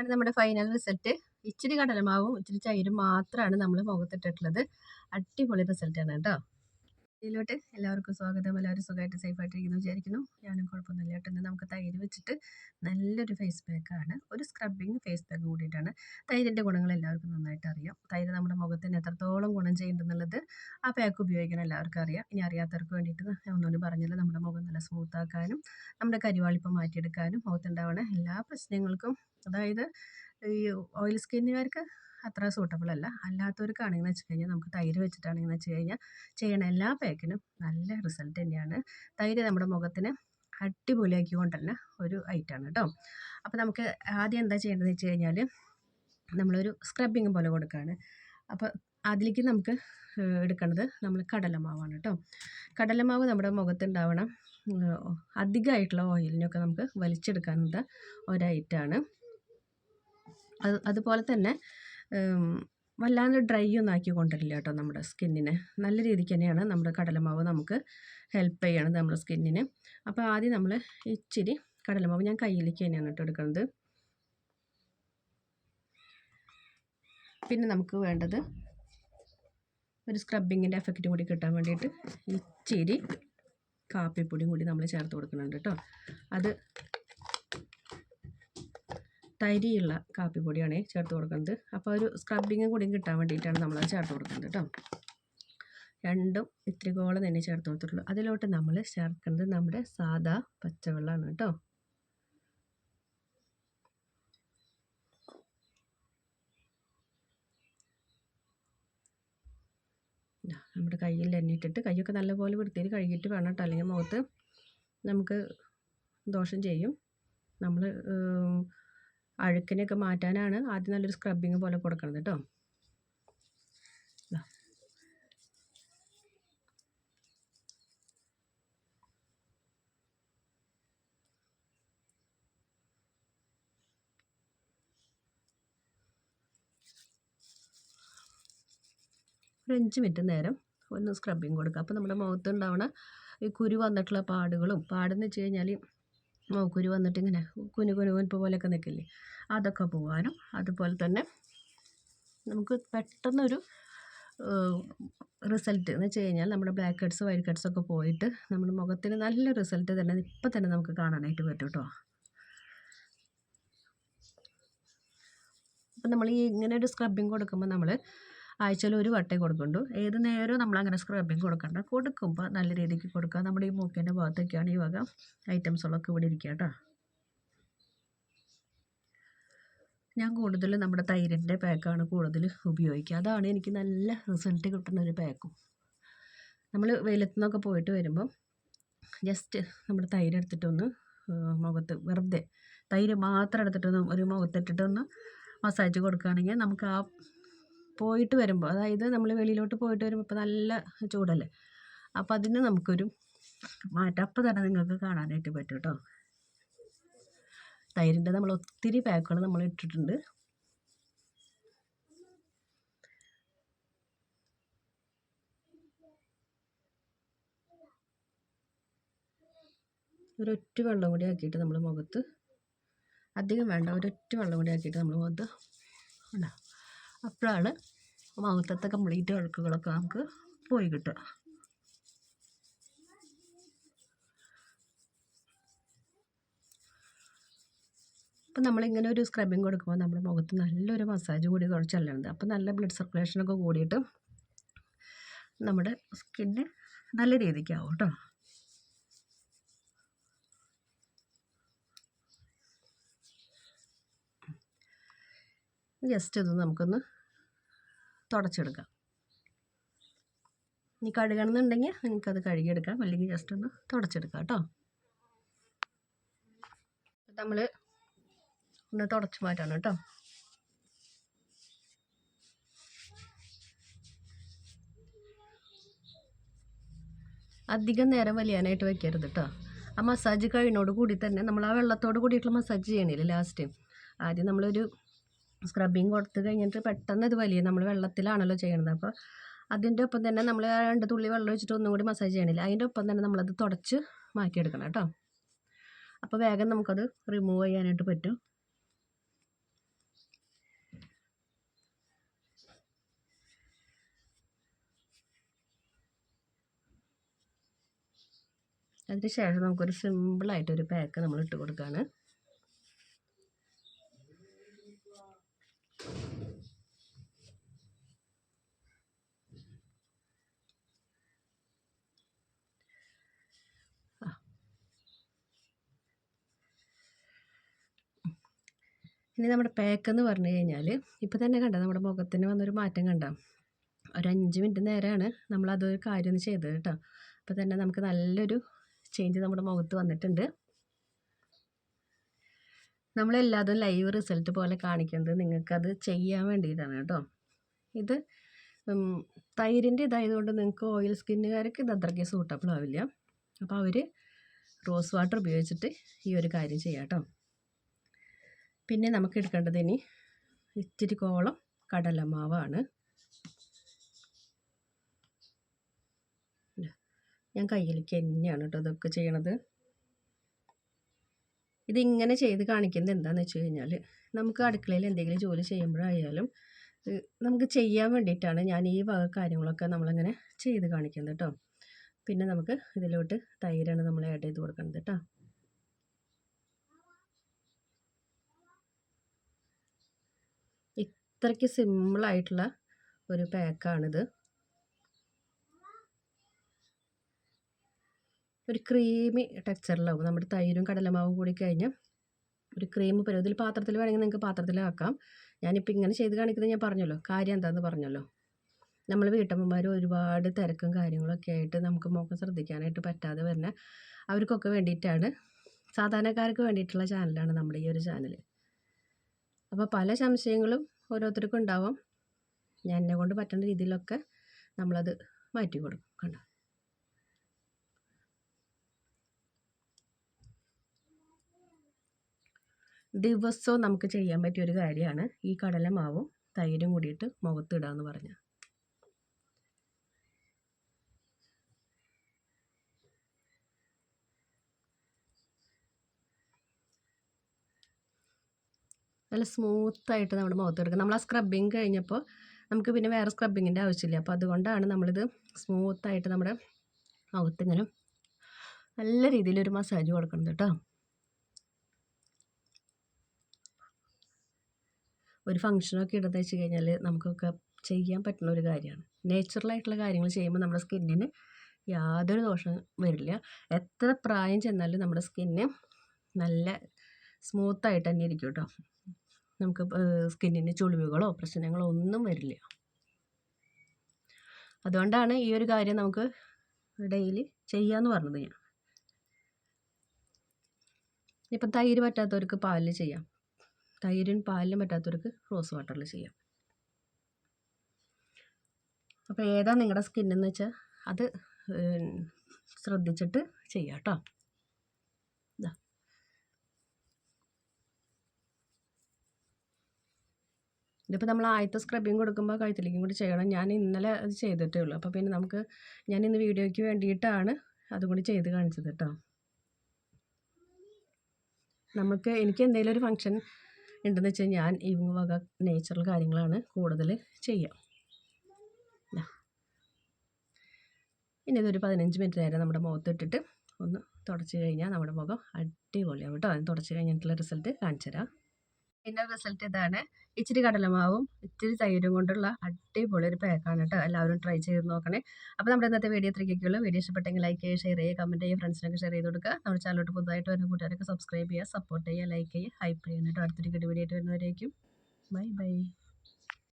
നമ്മുടെ final result. ഇച്ചിരി കടലമാവും ഇച്ചിരി തൈരും മാത്രമാണ് നമ്മൾ മുഖത്തിട്ടിട്ടുള്ളത്. അടിപൊളി റിസൾട്ടാണ് കേട്ടോ. ഇതിലോട്ട് എല്ലാവർക്കും സ്വാഗതം. എല്ലാവരും സുഖമായിട്ട് സേഫായിട്ടിരിക്കുന്നു വിചാരിക്കുന്നു. ഞാനും കുഴപ്പമൊന്നുമില്ല കേട്ടോ. ഇന്ന് നമുക്ക് തൈര് വെച്ചിട്ട് നല്ലൊരു ഫേസ് പാക്കാണ്, ഒരു സ്ക്രബിങ് ഫേസ് പാക്ക് കൂടിയിട്ടാണ്. തൈരിൻ്റെ ഗുണങ്ങൾ എല്ലാവർക്കും നന്നായിട്ട് അറിയാം. തൈര് നമ്മുടെ മുഖത്തിന് എത്രത്തോളം ഗുണം ചെയ്യുന്നുണ്ടെന്നുള്ളത് ആ പാക്ക് ഉപയോഗിക്കണം എല്ലാവർക്കും അറിയാം. ഇനി അറിയാത്തവർക്ക് വേണ്ടിയിട്ട് ഞാൻ ഒന്നുകൂടി പറഞ്ഞല്ലോ, നമ്മുടെ മുഖം നല്ല സ്മൂത്താക്കാനും നമ്മുടെ കരിവാളിപ്പം മാറ്റിയെടുക്കാനും മുഖത്തുണ്ടാവുന്ന എല്ലാ പ്രശ്നങ്ങൾക്കും, അതായത് ഈ ഓയിൽ സ്കിന്നുകാർക്ക് അത്ര സൂട്ടബിൾ അല്ല, അല്ലാത്തവർക്കാണെന്ന് വെച്ച് കഴിഞ്ഞാൽ നമുക്ക് തൈര് വെച്ചിട്ടാണെന്ന് വെച്ച് കഴിഞ്ഞാൽ ചെയ്യണ എല്ലാ പാക്കിനും നല്ല റിസൾട്ട് തന്നെയാണ്. തൈര് നമ്മുടെ മുഖത്തിന് അടിപൊളിയാക്കി കൊണ്ടുവരുന്ന ഒരു ഐറ്റമാണ് കേട്ടോ. അപ്പോൾ നമുക്ക് ആദ്യം എന്താ ചെയ്യേണ്ടതെന്ന് വെച്ച് കഴിഞ്ഞാൽ, നമ്മളൊരു സ്ക്രബിങ് പോലെ കൊടുക്കുകയാണ്. അപ്പോൾ അതിലേക്ക് നമുക്ക് എടുക്കേണ്ടത് നമ്മൾ കടലമാവാണ് കേട്ടോ. കടലമാവ് നമ്മുടെ മുഖത്തുണ്ടാവണം അധികമായിട്ടുള്ള ഓയിലിനൊക്കെ നമുക്ക് വലിച്ചെടുക്കാനുള്ള ഒരൈറ്റമാണ്. അതുപോലെ തന്നെ വല്ലാണ്ട് ഡ്രൈ ഒന്നും ആക്കി കൊണ്ടുവരില്ല കേട്ടോ. നമ്മുടെ സ്കിന്നിന് നല്ല രീതിക്ക് തന്നെയാണ് നമ്മുടെ കടലമാവ് നമുക്ക് ഹെൽപ്പ് ചെയ്യണത് നമ്മുടെ സ്കിന്നിന്. അപ്പോൾ ആദ്യം നമ്മൾ ഇച്ചിരി കടലമാവ് ഞാൻ കയ്യിലേക്ക് തന്നെയാണ് കേട്ടോ എടുക്കുന്നത്. പിന്നെ നമുക്ക് വേണ്ടത് ഒരു സ്ക്രബിങ്ങിൻ്റെ എഫക്റ്റ് കൂടി കിട്ടാൻ വേണ്ടിയിട്ട് ഇച്ചിരി കാപ്പിപ്പൊടിയും കൂടി നമ്മൾ ചേർത്ത് കൊടുക്കുന്നുണ്ട് കേട്ടോ. അത് തരിയുള്ള കാപ്പിപ്പൊടിയാണ് ചേർത്ത് കൊടുക്കുന്നത്. അപ്പോൾ ഒരു സ്ക്രബിങ് കൂടി കിട്ടാൻ വേണ്ടിയിട്ടാണ് നമ്മളത് ചേർത്ത് കൊടുക്കുന്നത് കേട്ടോ. രണ്ടും ഇത്തിരികോളം തന്നെ ചേർത്ത് കൊടുത്തിട്ടുള്ളൂ. അതിലോട്ട് നമ്മൾ ചേർക്കുന്നത് നമ്മുടെ സാദാ പച്ചവെള്ളമാണ് കേട്ടോ. നമ്മുടെ കയ്യിൽ എണ്ണ ഇട്ടിട്ട് കൈയൊക്കെ നല്ലപോലെ വൃത്തിയിൽ കഴുകിയിട്ട് വേണം കേട്ടോ, അല്ലെങ്കിൽ മുഖത്ത് നമുക്ക് ദോഷം ചെയ്യും. നമ്മൾ അഴുക്കിനെയൊക്കെ മാറ്റാനാണ് ആദ്യം നല്ലൊരു സ്ക്രബിങ് പോലെ കൊടുക്കുന്നത് കേട്ടോ. ഒരു 5 മിനിറ്റ് നേരം ഒന്ന് സ്ക്രബിങ് കൊടുക്കുക. അപ്പോൾ നമ്മുടെ മുഖത്ത് ഉണ്ടാവുന്ന ഈ കുരു വന്നിട്ടുള്ള പാടെന്ന് വെച്ച് കഴിഞ്ഞാൽ കുരു വന്നിട്ട് ഇങ്ങനെ കുനുകുനുപ്പ് പോലെയൊക്കെ നിൽക്കില്ലേ, അതൊക്കെ പോകാനും, അതുപോലെ തന്നെ നമുക്ക് പെട്ടെന്നൊരു റിസൾട്ട് എന്ന് വെച്ച് കഴിഞ്ഞാൽ നമ്മുടെ ബ്ലാക്ക് ഹെഡ്സ് വൈറ്റ് ഹെഡ്സ് ഒക്കെ പോയിട്ട് നമ്മുടെ മുഖത്തിന് നല്ല റിസൾട്ട് തന്നെ ഇപ്പം തന്നെ നമുക്ക് കാണാനായിട്ട് പറ്റും കേട്ടോ. അപ്പം നമ്മൾ ഈ ഇങ്ങനെ ഒരു സ്ക്രബിങ് കൊടുക്കുമ്പോൾ നമ്മൾ ആഴ്ചയിൽ ഒരു വട്ടേ കൊടുക്കുന്നുള്ളൂ. ഏത് നേരവും നമ്മളങ്ങനെ സ്ക്രബിങ് കൊടുക്കുമ്പോൾ നല്ല രീതിക്ക് കൊടുക്കുക. നമ്മുടെ ഈ മൂക്കിൻ്റെ ഭാഗത്തൊക്കെയാണ് ഈ വക ഐറ്റംസുകളൊക്കെ ഇവിടെ ഇരിക്കുക കേട്ടോ. ഞാൻ കൂടുതൽ നമ്മുടെ തൈരിൻ്റെ പാക്കാണ് കൂടുതൽ ഉപയോഗിക്കുക. അതാണ് എനിക്ക് നല്ല റിസൾട്ട് കിട്ടുന്ന ഒരു പാക്കും. നമ്മൾ വെയിലത്തു നിന്നൊക്കെ പോയിട്ട് വരുമ്പം ജസ്റ്റ് നമ്മുടെ തൈര് എടുത്തിട്ടൊന്ന് മുഖത്ത് വെറുതെ തൈര് മാത്രം എടുത്തിട്ടൊന്ന് ഒരു മുഖത്തിട്ടിട്ടൊന്ന് മസാജ് കൊടുക്കുകയാണെങ്കിൽ നമുക്ക് ആ പോയിട്ട് വരുമ്പോൾ, അതായത് നമ്മൾ വെളിയിലോട്ട് പോയിട്ട് വരുമ്പോൾ ഇപ്പോൾ നല്ല ചൂടല്ലേ, അപ്പോൾ അതിന് നമുക്കൊരു മാറ്റം അപ്പം തന്നെ നിങ്ങൾക്ക് കാണാനായിട്ട് പറ്റും കേട്ടോ. തൈരിൻ്റെ നമ്മൾ ഒത്തിരി പാക്കുകൾ നമ്മൾ ഇട്ടിട്ടുണ്ട്. ഒരൊറ്റ വെള്ളം കൂടി ആക്കിയിട്ട് നമ്മൾ മുഖത്ത്, അധികം വേണ്ട, ഒരൊറ്റ വെള്ളം കൂടി ആക്കിയിട്ട് നമ്മൾ മുഖത്ത് ഉണ്ടോ, അപ്പോഴാണ് മുഖത്തത്തെ കംപ്ലീറ്റ് അഴുക്കുകളൊക്കെ നമുക്ക് പോയി കിട്ടുക. അപ്പം നമ്മളിങ്ങനെ ഒരു സ്ക്രബിങ് കൊടുക്കുമ്പോൾ നമ്മുടെ മുഖത്ത് നല്ലൊരു മസാജ് കൂടി ചെല്ലുന്നുണ്ട്. അപ്പം നല്ല ബ്ലഡ് സർക്കുലേഷനൊക്കെ കൂടിയിട്ട് നമ്മുടെ സ്കിന്ന് നല്ല രീതിക്കാവും കേട്ടോ. ജസ്റ്റ് ഇത് നമുക്കൊന്ന് തുടച്ചെടുക്കാം. ഇനി കഴുകണമെന്നുണ്ടെങ്കിൽ നിങ്ങൾക്കത് കഴുകിയെടുക്കാം, അല്ലെങ്കിൽ ജസ്റ്റ് ഒന്ന് തുടച്ചെടുക്കാം കേട്ടോ. നമ്മൾ ഒന്ന് തുടച്ച് മാറ്റാണ് കേട്ടോ. അധികം നേരം വലിയാനായിട്ട് വെക്കരുത് കേട്ടോ. ആ മസാജ് കഴിയുന്നതോട് കൂടി തന്നെ നമ്മൾ ആ വെള്ളത്തോട് കൂടിയിട്ടുള്ള മസാജ് ചെയ്യണില്ലേ ലാസ്റ്റ്, ആദ്യം നമ്മളൊരു സ്ക്രബിങ് കൊടുത്ത് കഴിഞ്ഞിട്ട് പെട്ടെന്ന് ഇത് വലിയ നമ്മൾ വെള്ളത്തിലാണല്ലോ ചെയ്യണത്. അപ്പോൾ അതിൻ്റെ ഒപ്പം തന്നെ നമ്മൾ 2 തുള്ളി വെള്ളം ഒഴിച്ചിട്ട് ഒന്നും കൂടി മസാജ് ചെയ്യണില്ല, അതിൻ്റെ ഒപ്പം തന്നെ നമ്മളത് തുടച്ച് മാറ്റിയെടുക്കണം കേട്ടോ. അപ്പോൾ വേഗം നമുക്കത് റിമൂവ് ചെയ്യാനായിട്ട് പറ്റും. അതിന് ശേഷം നമുക്കൊരു സിമ്പിളായിട്ടൊരു പാക്ക് നമ്മൾ ഇട്ട് കൊടുക്കുകയാണ്. ഇനി നമ്മുടെ പാക്കെന്ന് പറഞ്ഞു കഴിഞ്ഞാൽ ഇപ്പോൾ തന്നെ കണ്ടോ നമ്മുടെ മുഖത്തിന് വന്നൊരു മാറ്റം കണ്ടോ. ഒരു 5 മിനിറ്റ് നേരമാണ് നമ്മളതൊരു കാര്യം ഒന്ന് ചെയ്തത് കേട്ടോ. അപ്പോൾ തന്നെ നമുക്ക് നല്ലൊരു ചേഞ്ച് നമ്മുടെ മുഖത്ത് വന്നിട്ടുണ്ട്. നമ്മളെല്ലാതും ലൈവ് റിസൾട്ട് പോലെ കാണിക്കുന്നത് നിങ്ങൾക്കത് ചെയ്യാൻ വേണ്ടിയിട്ടാണ് കേട്ടോ. ഇത് തൈരിൻ്റെ ഇതായതുകൊണ്ട് നിങ്ങൾക്ക് ഓയിൽ സ്കിന്നുകാർക്ക് ഇത് അത്രയ്ക്ക് സൂട്ടബിൾ ആവില്ല. അപ്പോൾ അവർ റോസ് വാട്ടർ ഉപയോഗിച്ചിട്ട് ഈ ഒരു കാര്യം ചെയ്യാം കേട്ടോ. പിന്നെ നമുക്ക് എടുക്കേണ്ടത് ഇനി ഇത്തിരി കോളം കടലമാവാണ്. ഞാൻ കയ്യിലേക്ക് തന്നെയാണ് കേട്ടോ ഇതൊക്കെ ചെയ്യണത്. ഇതിങ്ങനെ ചെയ്ത് കാണിക്കുന്നത് എന്താണെന്ന് വെച്ച് കഴിഞ്ഞാൽ നമുക്ക് അടുക്കളയിൽ എന്തെങ്കിലും ജോലി ചെയ്യുമ്പോഴായാലും നമുക്ക് ചെയ്യാൻ വേണ്ടിയിട്ടാണ് ഞാൻ ഈ വക കാര്യങ്ങളൊക്കെ നമ്മളിങ്ങനെ ചെയ്ത് കാണിക്കുന്നത് കേട്ടോ. പിന്നെ നമുക്ക് ഇതിലോട്ട് തൈരാണ് നമ്മൾ ആഡ് ചെയ്ത് കൊടുക്കുന്നത് കേട്ടോ. ഇത്രയ്ക്ക് സിമ്പിളായിട്ടുള്ള ഒരു പാക്കാണിത്. ഒരു ക്രീമി ടെക്സ്ചറിലാവും നമ്മുടെ തൈരും കടലമാവും കൂടി കഴിഞ്ഞാൽ ഒരു ക്രീം പരുവം. ഇതിൽ പാത്രത്തിൽ വേണമെങ്കിൽ നിങ്ങൾക്ക് പാത്രത്തിലാക്കാം. ഞാനിപ്പോൾ ഇങ്ങനെ ചെയ്ത് കാണിക്കുന്നത് ഞാൻ പറഞ്ഞല്ലോ, കാര്യം എന്താണെന്ന് പറഞ്ഞല്ലോ. നമ്മൾ വീട്ടമ്മമാർ ഒരുപാട് തിരക്കും കാര്യങ്ങളൊക്കെ ആയിട്ട് നമുക്ക് മുഖം ശ്രദ്ധിക്കാനായിട്ട് പറ്റാതെ വരുന്ന അവർക്കൊക്കെ വേണ്ടിയിട്ടാണ്, സാധാരണക്കാർക്ക് വേണ്ടിയിട്ടുള്ള ചാനലാണ് നമ്മുടെ ഈ ഒരു ചാനൽ. അപ്പോൾ പല സംശയങ്ങളും ഓരോരുത്തർക്കും ഉണ്ടാവാം. ഞാൻ എന്നെ കൊണ്ട് പറ്റുന്ന രീതിയിലൊക്കെ നമ്മളത് മാറ്റി കൊടുക്കും. കണ്ടോ, ദിവസവും നമുക്ക് ചെയ്യാൻ പറ്റിയ ഒരു കാര്യമാണ് ഈ കടലമാവും തൈരും കൂടിയിട്ട് മുഖത്തിടുക എന്ന് പറഞ്ഞാൽ. നല്ല സ്മൂത്തായിട്ട് നമ്മുടെ മുഖത്തെടുക്കുക. നമ്മൾ ആ സ്ക്രബിങ് കഴിഞ്ഞപ്പോൾ നമുക്ക് പിന്നെ വേറെ സ്ക്രബിങ്ങിൻ്റെ ആവശ്യമില്ല. അപ്പോൾ അതുകൊണ്ടാണ് നമ്മളിത് സ്മൂത്തായിട്ട് നമ്മുടെ മുഖത്തിങ്ങനെ നല്ല രീതിയിലൊരു മസാജ് കൊടുക്കുന്നത് കേട്ടോ. ഒരു ഫങ്ഷനൊക്കെ ഇടുന്നത് വെച്ച് കഴിഞ്ഞാൽ നമുക്കൊക്കെ ചെയ്യാൻ പറ്റുന്ന ഒരു കാര്യമാണ്. നേച്ചുറലായിട്ടുള്ള കാര്യങ്ങൾ ചെയ്യുമ്പോൾ നമ്മുടെ സ്കിന്നിന് യാതൊരു ദോഷം വരില്ല. എത്ര പ്രായം ചെന്നാലും നമ്മുടെ സ്കിന്ന് നല്ല സ്മൂത്തായിട്ട് തന്നെ ഇരിക്കും കേട്ടോ. നമുക്ക് സ്കിന്നിന് ചുളിവുകളോ പ്രശ്നങ്ങളോ ഒന്നും വരില്ല. അതുകൊണ്ടാണ് ഈ ഒരു കാര്യം നമുക്ക് ഡെയിലി ചെയ്യാമെന്ന് പറഞ്ഞത്. ഞാൻ ഇപ്പം തൈര് പറ്റാത്തവർക്ക് പാലിൽ ചെയ്യാം, തൈരും പാലിനും പറ്റാത്തവർക്ക് റോസ് വാട്ടറിൽ ചെയ്യാം. അപ്പോൾ ഏതാ നിങ്ങളുടെ സ്കിന്നെന്ന് വെച്ചാൽ അത് ശ്രദ്ധിച്ചിട്ട് ചെയ്യാം കേട്ടോ. ഇതിപ്പോൾ നമ്മൾ ആദ്യത്തെ സ്ക്രബിങ് കൊടുക്കുമ്പോൾ കഴുത്തിലേക്കും കൂടി ചെയ്യണം. ഞാൻ ഇന്നലെ അത് ചെയ്തിട്ടേ ഉള്ളൂ. അപ്പോൾ പിന്നെ ഞാൻ ഇന്ന് വീഡിയോയ്ക്ക് വേണ്ടിയിട്ടാണ് അതും കൂടി ചെയ്ത് കാണിച്ചത് കേട്ടോ. എനിക്ക് എന്തെങ്കിലും ഒരു ഫങ്ഷൻ ഉണ്ടെന്ന് വെച്ചാൽ ഞാൻ ഈ വക നേച്ചുറൽ കാര്യങ്ങളാണ് കൂടുതൽ ചെയ്യുക. ഇനി ഇതൊരു 15 മിനിറ്റ് നേരം നമ്മുടെ മുഖത്തിട്ടിട്ട് ഒന്ന് തുടച്ച് കഴിഞ്ഞാൽ നമ്മുടെ മുഖം അടിപൊളിയാവും കേട്ടോ. അത് തുടച്ച് കഴിഞ്ഞിട്ടുള്ള റിസൾട്ട് കാണിച്ചു തരാം. ഇതിൻ്റെ റിസൾട്ട് ഇതാണ്. ഇച്ചിരി കടലമാവും ഇച്ചിരി തൈരും കൊണ്ടുള്ള അടിപൊളി ഒരു പാക്കാണ് കേട്ടോ. എല്ലാവരും ട്രൈ ചെയ്ത് നോക്കണേ. അപ്പോൾ നമ്മുടെ ഇന്നത്തെ വീഡിയോ ഇത്രയ്ക്കൊക്കെയുള്ളൂ. വീഡിയോ ഇഷ്ടപ്പെട്ടെങ്കിൽ ലൈക്ക് ചെയ്യുക, ഷെയർ ചെയ്യുക, കമൻറ്റ് ചെയ്യുക, ഫ്രണ്ട്സിനൊക്കെ ഷെയർ ചെയ്ത് കൊടുക്കുക. നമ്മുടെ ചാനലോട്ട് പുതുതായിട്ട് വരുന്ന കൂട്ടുകാരൊക്കെ സബ്സ്ക്രൈബ് ചെയ്യുക, സപ്പോർട്ട് ചെയ്യുക, ലൈക്ക് ചെയ്യുക, ഹൈപ്പ് ചെയ്യുക കേട്ടോ. അടുത്തൊരു വീഡിയോ ആയിട്ട് വരുന്നവരേക്കും ബൈ ബൈ.